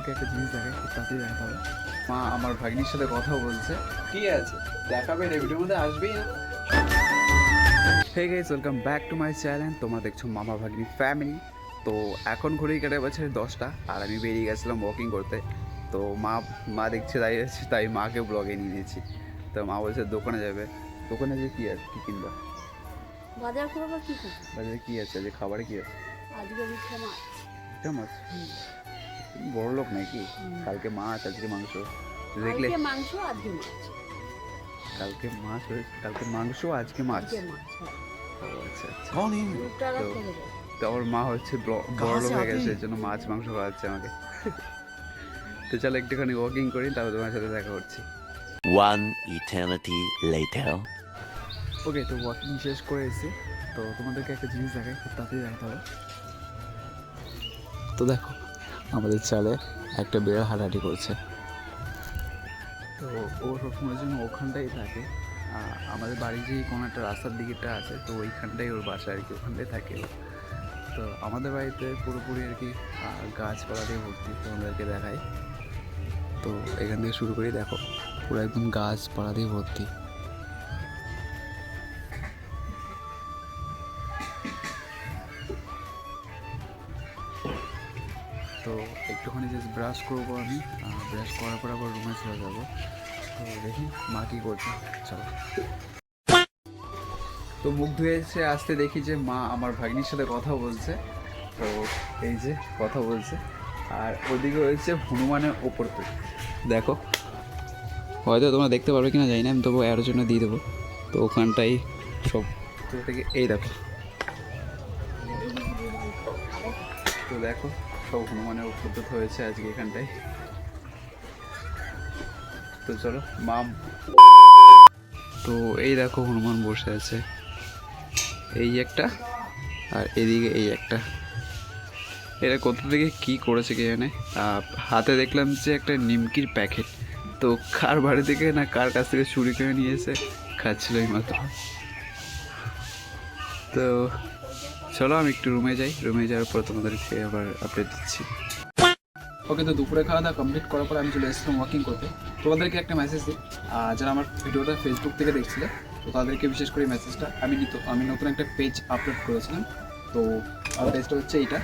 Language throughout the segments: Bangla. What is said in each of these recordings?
তোমাদেরকে একটা জিনিস দেখাই, খুব তাড়াতাড়ি দেখাতে হবে। মা আমার ভাগ্নির সাথে কথা বলছে, ঠিক আছে দেখাবে, এই ভিডিওর মধ্যে আসবেই না। Hey guys, welcome back to my channel. তোমরা দেখছো মামা ভাগ্নি ফ্যামিলি। তো এখন ঘড়ি কাটে বছর 10টা, আর আমি বেরিয়ে গেছিলাম ওয়াকিং করতে। তো মা দেখছে দাঁড়িয়ে আছে, তাই মাকে ব্লগে নিয়ে নিয়েছি। তো মা বলছে দোকানে যাবে। দোকানে যে কী আছে, কী কিনবা? বাজার করবো কি করবো? বাজারে কী আছে, যে খাবারে কী আছে? আজকে মিঠে মাছ। মিঠা মাছ? বড় লোক নাকি? কালকে মাছ, আজকে মাংস দেখলে। কালকে মাংস, আজকে মাছ। কালকে মাছ হয়েছে, কালকে মাংস, আজকে মাছ। আজকে মাছ, হ্যাঁ। ও আচ্ছা আচ্ছা। দুটারা তো- থেকে যায়। তো আমার মা হচ্ছে বড় লোক হয়ে গেছে, এর জন্য মাছ মাংস খাওয়াচ্ছে আমাকে। তো চলো একটুখানি ওয়াকিং করি, তারপর তোমার সাথে দেখা করছি। One eternity later. ওকে, তো ওয়াকিং শেষ করে এসেছি। তো তোমাদেরকে একটা জিনিস দেখাই, খুব তাড়াতাড়ি দেখাতে হবে। তো দেখো, আমাদের চালে একটা বিড়াল হাঁটাহাঁটি করছে। তো ও সবসময়ের জন্য ওখানটাই থাকে। আমাদের বাড়ির যে কোনো একটা রাস্তার দিকেটা আছে, তো ওইখানটাই ওর বাসা আর কি, ওখানটাই থাকে ও। তো আমাদের বাড়িতে পুরোপুরি আর কি গাছপালা দিয়ে ভর্তি, তোমাদেরকে দেখাই। তো এখান থেকে শুরু করি, দেখো পুরো একদম গাছপালা দিয়ে ভর্তি। তো একটুখানি জাস্ট ব্রাশ করবো আমি, ব্রাশ করার পর আবার রুমে চলে যাবো। তো দেখি মা কী করছে, চলো। তো মুখ ধুয়ে এসে আসতে দেখি যে মা আমার ভাগ্নির সাথে কথা বলছে। তো এই যে কথা বলছে, আর ওদিকে হচ্ছে হনুমানের ওপর থেকে দেখো, হয়তো তোমরা দেখতে পারবে কিনা জানি না, আমি তবু এর জন্য দিয়ে দেবো। তো ওখানটাই সব থেকে এই দেখো, তো দেখো সব হনুমানের উপস্থিত হয়েছে আজকে এখানটায়। তো চলো মাম। তো এই দেখো হনুমান বসে আছে, এই একটা, আর এদিকে এই একটা। এরা কোথা থেকে কী করেছে কে জানে। হাতে দেখলাম যে একটা নিমকির প্যাকেট। তো কার বাড়ি থেকে না কার কাছ থেকে চুরি করে নিয়ে এসে খাচ্ছিল এই মাত্র। তো চলো আমি একটু রুমে যাই, রুমে যাওয়ার পর তোমাদেরকে আবার আপডেট দিচ্ছি। ওকে, তো দুপুরে খাওয়া দাওয়া কমপ্লিট করার পর আমি চলে এসেছিলাম ওয়াকিং করতে। তোমাদেরকে একটা মেসেজ দিই, যারা আমার ভিডিওটা ফেসবুক থেকে দেখছিলে, তো তাদেরকে বিশেষ করে মেসেজটা আমি নতুন একটা পেজ আপলোড করেছিলাম। তো আমার পেজটা হচ্ছে এইটা।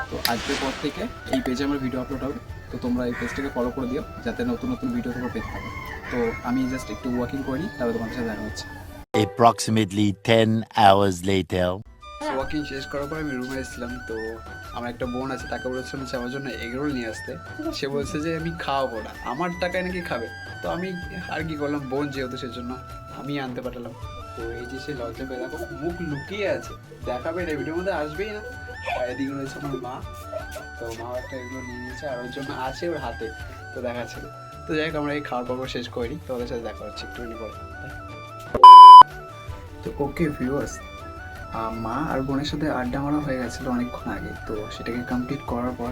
তো আজকের পর থেকে এই পেজে আমার ভিডিও আপলোড হবে। তো তোমরা এই পেজটাকে ফলো করে দিও, যাতে নতুন নতুন ভিডিও তোমরা পেতে থাকো। তো আমি জাস্ট একটু ওয়াকিং করে নিই, তারপরে তোমাদের সাথে দেখা হচ্ছে। Approximately 10 hours later. ওয়াকিং শেষ করার পর আমি রুমে এসেছিলাম। তো আমার একটা বোন আছে, তাকে বলেছিলাম যে আমার জন্য এগরোল নিয়ে আসতে। সে বলছে যে আমি খাওয়াবো না, আমার টাকায় নাকি খাবে। তো আমি আর কি করলাম, বোন যেহেতু সেজন্য আমি আনতে পাঠালাম। তো এই যে সে লজ্জা পেয়ে দেখো মুখ লুকিয়ে আছে, দেখাবে না, ভিডিওর মধ্যে আসবেই না। আর এদিকে রয়েছে আমার মা। তো মা একটা এগুলো নিয়ে নিয়েছে, আর ওর জন্য আছে ওর হাতে, তো দেখাচ্ছে। তো যাই হোক, আমরা এই খাওয়ার পর্ব শেষ করি, তো ওদের সাথে দেখা হচ্ছে একটুখানি পরে। তো ওকে ভিউয়ার্স, মা আর বোনের সাথে আড্ডা মারা হয়ে গেছিলো অনেকক্ষণ আগে। তো সেটাকে কমপ্লিট করার পর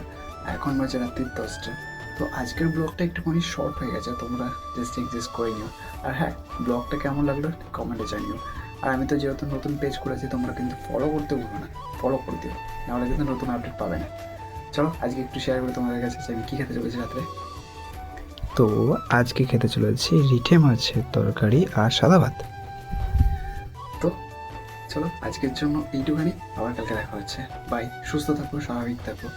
এখন বাজে রাত্রি 10টা। তো আজকের ব্লগটা একটুখানি শর্ট হয়ে গেছে, তোমরা জাস্ট এক্সিস্ট করে নিও। আর হ্যাঁ, ব্লগটা কেমন লাগলো কমেন্টে জানিও। আর আমি তো যেহেতু নতুন পেজ করেছি, তোমরা কিন্তু ফলো করতে ভুলো না, ফলো করে দিও, নাহলে কিন্তু নতুন আপডেট পাবে না। চলো আজকে একটু শেয়ার করে তোমাদের কাছে যে আমি কী খেতে চলেছি রাত্রে। তো আজকে খেতে চলেছি রিঠে মাছের তরকারি আর সাদা ভাত। তো চলো আজকের জন্য এইটুখানি, আবার কালকে দেখা হচ্ছে। বাই, সুস্থ থাকো, স্বাভাবিক থাকো।